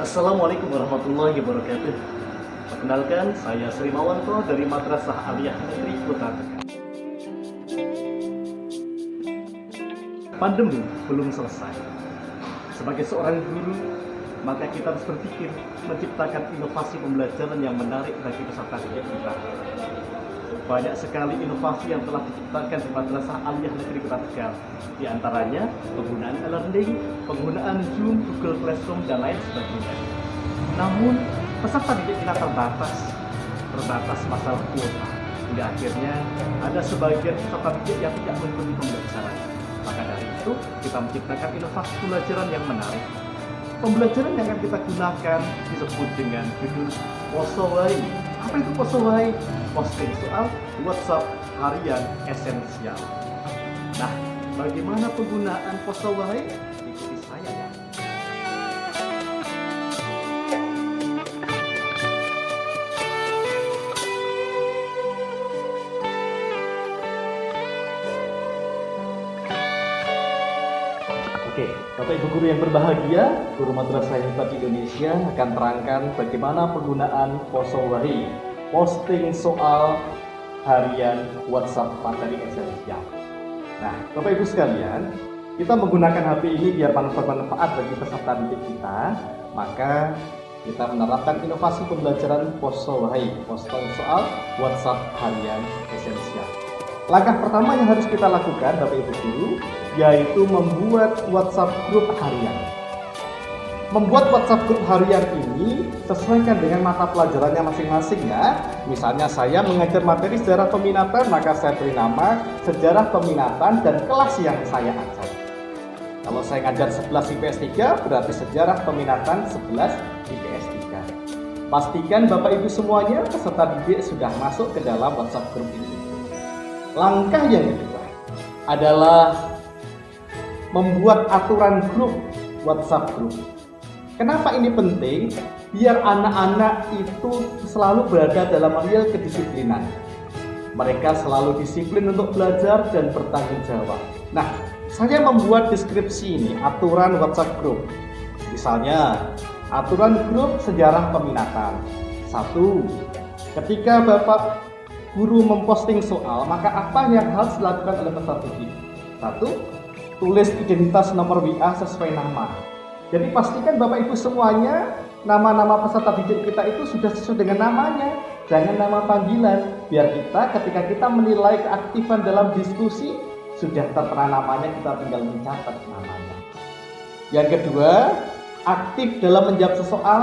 Assalamualaikum warahmatullahi wabarakatuh. Perkenalkan, saya Sri Mawanto dari Madrasah Aliyah Negeri Kota Tegal. Pandemi belum selesai. Sebagai seorang guru, maka kita harus berpikir menciptakan inovasi pembelajaran yang menarik bagi peserta didik kita. Banyak sekali inovasi yang telah diciptakan di Madrasah Aliyah Negeri Kota Tegal. Di antaranya penggunaan e-learning, penggunaan Zoom, Google Classroom, dan lain sebagainya. Namun, peserta didik kita terbatas masalah kuota. Hingga akhirnya ada sebagian peserta didik yang tidak mengikuti pembelajaran. Maka dari itu, kita menciptakan inovasi pembelajaran yang menarik. Pembelajaran yang akan kita gunakan disebut dengan judul Posowai. Apa itu Posowai? Posting soal WhatsApp harian esensial. Nah, bagaimana penggunaan Posowai? Ikuti saya ya. Oke, Bapak Ibu guru yang berbahagia, guru madrasah yang hebat di Indonesia akan terangkan bagaimana penggunaan Posowai, posting soal harian WhatsApp materi esensial. Nah, Bapak Ibu sekalian, kita menggunakan HP ini biar bermanfaat bagi peserta didik kita, maka kita menerapkan inovasi pembelajaran Posowai, posting soal WhatsApp harian esensial. Langkah pertama yang harus kita lakukan, Bapak Ibu guru, yaitu membuat WhatsApp grup harian. Membuat WhatsApp grup harian ini sesuaikan dengan mata pelajarannya masing-masing ya. Misalnya saya mengajar materi sejarah peminatan, maka saya beri nama sejarah peminatan dan kelas yang saya ajar. Kalau saya ngajar 11 IPS 3, berarti sejarah peminatan 11 IPS 3. Pastikan Bapak Ibu semuanya peserta didik sudah masuk ke dalam WhatsApp grup ini. Langkah yang kedua adalah membuat aturan grup WhatsApp grup. Kenapa ini penting? Biar anak-anak itu selalu berada dalam real kedisiplinan. Mereka selalu disiplin untuk belajar dan bertanggung jawab. Nah, saya membuat deskripsi ini, aturan WhatsApp grup. Misalnya, aturan grup sejarah peminatan. 1. Ketika Bapak guru memposting soal, maka apa yang harus dilakukan oleh peserta didik? 1. Tulis identitas nomor WA sesuai nama. Jadi pastikan Bapak Ibu semuanya nama-nama peserta didik kita itu sudah sesuai dengan namanya, jangan nama panggilan. Biar kita ketika kita menilai keaktifan dalam diskusi sudah tertera namanya, kita tinggal mencatat namanya. Yang kedua, aktif dalam menjawab soal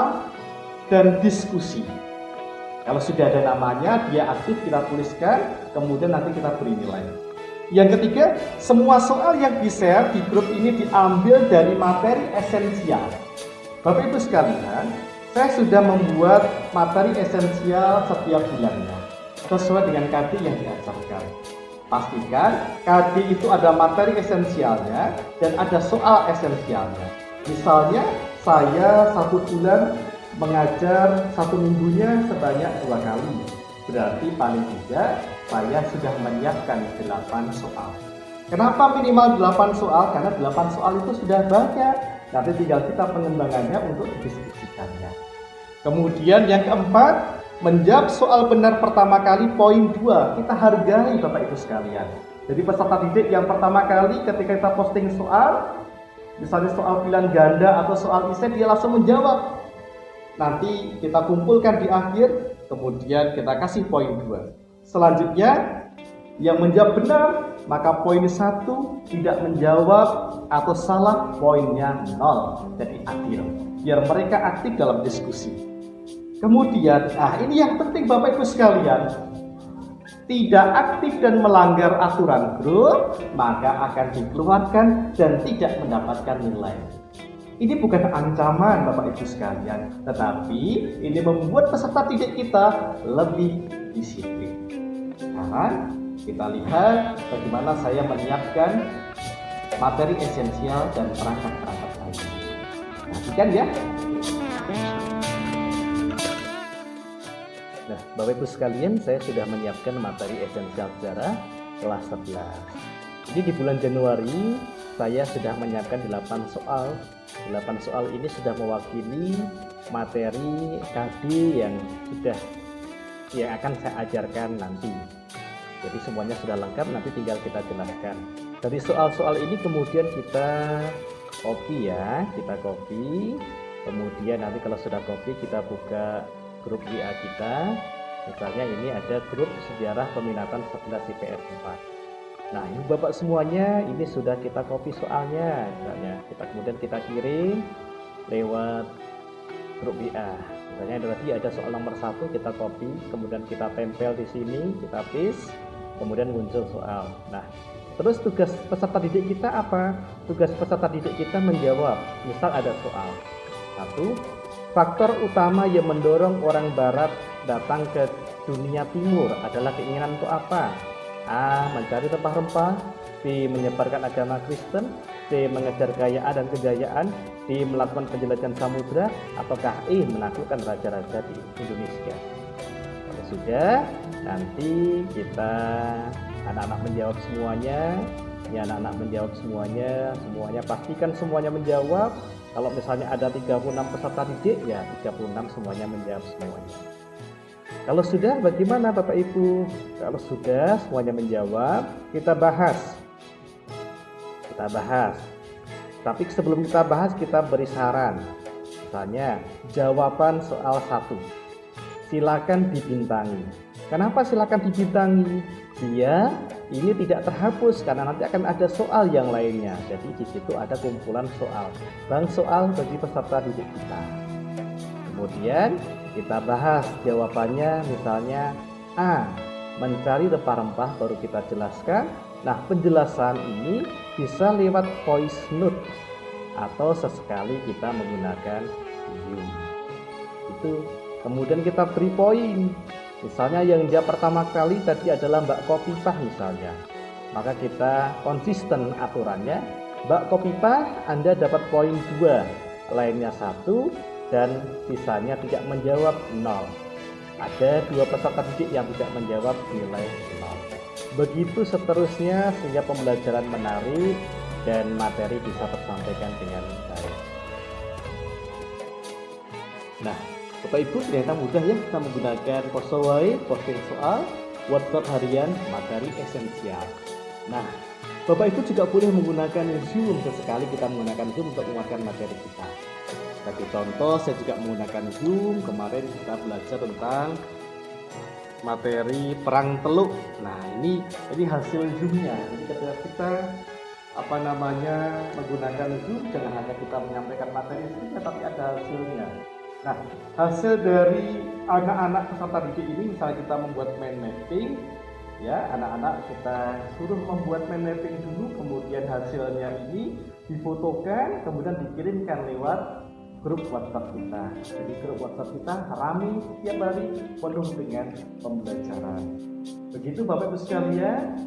dan diskusi. Kalau sudah ada namanya, dia aktif, kita tuliskan, kemudian nanti kita beri nilai. Yang ketiga, semua soal yang di-share di grup ini diambil dari materi esensial. Bapak Ibu sekalian, saya sudah membuat materi esensial setiap bulannya, sesuai dengan KD yang diajarkan. Pastikan KD itu ada materi esensialnya dan ada soal esensialnya. Misalnya, saya 1 bulan mengajar 1 minggunya sebanyak 2 kali. Berarti paling tidak saya sudah menyiapkan 8 soal. Kenapa minimal 8 soal? Karena 8 soal itu sudah banyak. Nanti tinggal kita pengembangannya untuk didiskusikannya. Kemudian yang keempat, menjawab soal benar pertama kali poin 2. Kita hargai Bapak Ibu sekalian. Jadi peserta didik yang pertama kali ketika kita posting soal, misalnya soal pilihan ganda atau soal esai, dia langsung menjawab. Nanti kita kumpulkan di akhir, kemudian kita kasih poin 2. Selanjutnya, yang menjawab benar, maka poin 1 tidak menjawab atau salah, poinnya 0. Jadi adil, biar mereka aktif dalam diskusi. Kemudian, ini yang penting Bapak Ibu sekalian, tidak aktif dan melanggar aturan grup, maka akan dikeluarkan dan tidak mendapatkan nilai. Ini bukan ancaman Bapak Ibu sekalian, tetapi ini membuat peserta didik kita lebih disiplin. Sekarang kita lihat bagaimana saya menyiapkan materi esensial dan perangkat-perangkat lain. Perhatikan ya. Nah, Bapak Ibu sekalian, saya sudah menyiapkan materi esensial sejarah kelas 11. Jadi di bulan Januari saya sudah menyiapkan 8 soal 8 soal ini sudah mewakili materi KD yang akan saya ajarkan nanti. Jadi semuanya sudah lengkap, nanti tinggal kita jelaskan. Dari soal-soal ini kemudian kita copy ya, kemudian nanti kalau sudah copy kita buka grup WA kita. Misalnya ini ada grup sejarah peminatan 11 IPS 4. Nah ini Bapak semuanya, ini sudah kita copy soalnya, misalnya kemudian kita kirim lewat grup WA. Misalnya tadi ada soal nomor 1, kita copy, kemudian kita tempel di sini, kita paste, kemudian muncul soal. Nah, terus tugas peserta didik kita apa? Tugas peserta didik kita menjawab. Misal ada soal 1, faktor utama yang mendorong orang Barat datang ke dunia Timur adalah keinginan untuk apa? A. Mencari rempah-rempah. B. Menyebarkan agama Kristen. C. Mengejar kekayaan dan kejayaan. D. Melakukan penjelajahan samudra. Ataukah E. Menaklukkan raja-raja di Indonesia. Kalau sudah, nanti kita anak-anak menjawab semuanya. Ya, anak-anak menjawab semuanya, pastikan semuanya menjawab. Kalau misalnya ada 36 peserta didik, ya 36 semuanya menjawab semuanya. Kalau sudah, bagaimana Bapak Ibu? Kalau sudah semuanya menjawab, kita bahas. Tapi sebelum kita bahas, kita beri saran. Misalnya, jawaban soal 1. Silakan dibintangi. Kenapa silakan dibintangi? Biar ini tidak terhapus karena nanti akan ada soal yang lainnya. Jadi di situ ada kumpulan soal, bank soal bagi peserta didik kita. Kemudian kita bahas jawabannya, misalnya A. Mencari rempah-rempah, baru kita jelaskan. Nah, penjelasan ini bisa lewat voice note atau sesekali kita menggunakan Zoom. Itu kemudian kita beri poin. Misalnya yang jawab pertama kali tadi adalah Mbak Kopipah misalnya. Maka kita konsisten aturannya. Mbak Kopipah, Anda dapat poin 2, lainnya 1, dan sisanya tidak menjawab 0. Ada 2 peserta didik yang tidak menjawab, nilai 0. Begitu seterusnya sehingga pembelajaran menarik dan materi bisa tersampaikan dengan baik. Nah, Bapak Ibu, ternyata mudah ya kita menggunakan Posowai, posting soal, WhatsApp harian, materi esensial. Nah, Bapak Ibu juga boleh menggunakan Zoom, sesekali kita menggunakan Zoom untuk menguatkan materi kita. Sebagai contoh, saya juga menggunakan Zoom. Kemarin kita belajar tentang materi perang teluk. Nah, ini hasil Zoom-nya. Jadi ketika kita menggunakan Zoom, jangan hanya kita menyampaikan materi saja, tapi ada hasilnya. Nah, hasil dari anak-anak peserta didik ini, misalnya kita membuat mind mapping, ya, anak-anak kita suruh membuat mind mapping dulu, kemudian hasilnya ini difotokan, kemudian dikirimkan lewat grup WhatsApp kita. Jadi grup WhatsApp kita ramai setiap hari, penuh dengan pembelajaran. Begitu Bapak Ibu sekalian,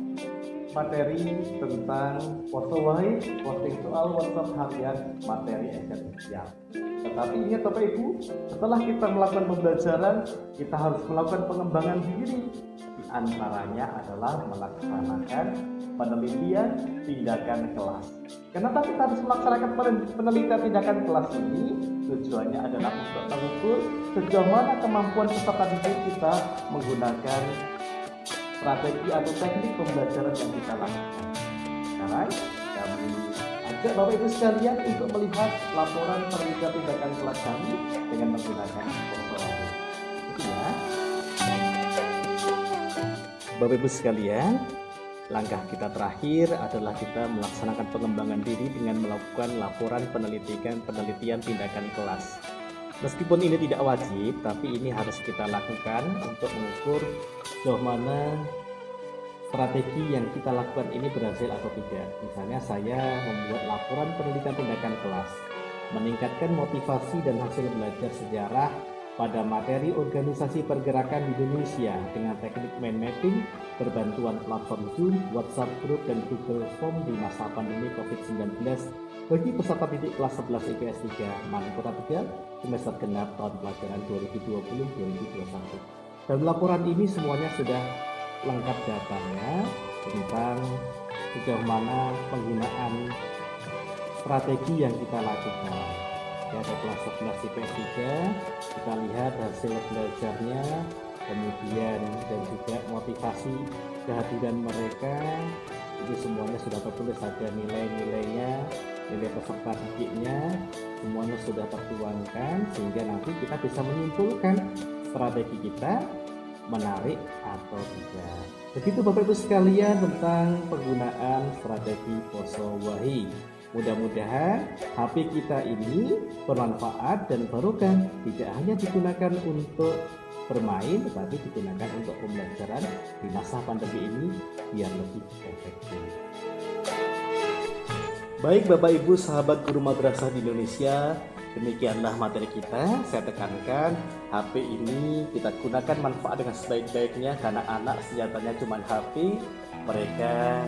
materi tentang Posowai, posting soal, WhatsApp harian, materi esensial. Tetapi ingat Bapak Ibu, setelah kita melakukan pembelajaran, kita harus melakukan pengembangan diri. Di antaranya adalah melaksanakan penelitian tindakan kelas. Kenapa kita harus melaksanakan penelitian tindakan kelas ini? Tujuannya adalah untuk mengukur sejauh mana kemampuan peserta didik kita menggunakan strategi atau teknik pembelajaran yang kita lakukan. Sekarang kami ajak Bapak Ibu sekalian untuk melihat laporan penelitian tindakan kelas kami dengan menggunakan Posowai. Itu ya. Bapak Ibu sekalian, langkah kita terakhir adalah kita melaksanakan pengembangan diri dengan melakukan laporan penelitian tindakan kelas. Meskipun ini tidak wajib, tapi ini harus kita lakukan untuk mengukur sejauh mana strategi yang kita lakukan ini berhasil atau tidak. Misalnya saya membuat laporan penelitian tindakan kelas, meningkatkan motivasi dan hasil belajar sejarah pada materi organisasi pergerakan di Indonesia dengan teknik mind mapping, berbantuan platform Zoom, WhatsApp Group, dan Google Form di masa pandemi COVID-19 bagi peserta didik kelas 11 IPS 3 Manipura Tegal semester genap tahun pelajaran 2020-2021. Dalam laporan ini semuanya sudah lengkap datanya tentang sejauh mana penggunaan strategi yang kita lakukan. Ya, ada kelas 11 IPS 3, kita lihat hasil belajarnya, kemudian dan juga motivasi kehadiran mereka, itu semuanya sudah tertulis, ada nilai-nilainya, nilai peserta didiknya, semuanya sudah tertuangkan, sehingga nanti kita bisa menyimpulkan strategi kita menarik atau tidak. Begitu Bapak Ibu sekalian tentang penggunaan strategi poso wahi. Mudah-mudahan HP kita ini bermanfaat dan barokah, tidak hanya digunakan untuk bermain, tetapi digunakan untuk pembelajaran di masa pandemi ini biar lebih efektif. Baik Bapak Ibu sahabat guru madrasah di Indonesia, demikianlah materi kita. Saya tekankan, HP ini kita gunakan manfaat dengan sebaik-baiknya, karena anak senjatanya cuma HP. Mereka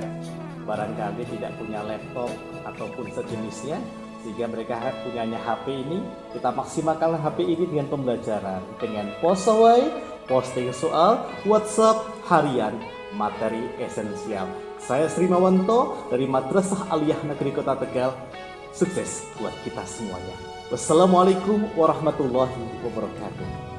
barangkali tidak punya laptop ataupun sejenisnya, sehingga mereka punyanya HP ini. Kita maksimalkan HP ini dengan pembelajaran, dengan posawai, posting soal, WhatsApp harian, materi esensial. Saya Sri Mawanto dari Madrasah Aliyah Negeri Kota Tegal. Sukses buat kita semuanya. Wassalamualaikum warahmatullahi wabarakatuh.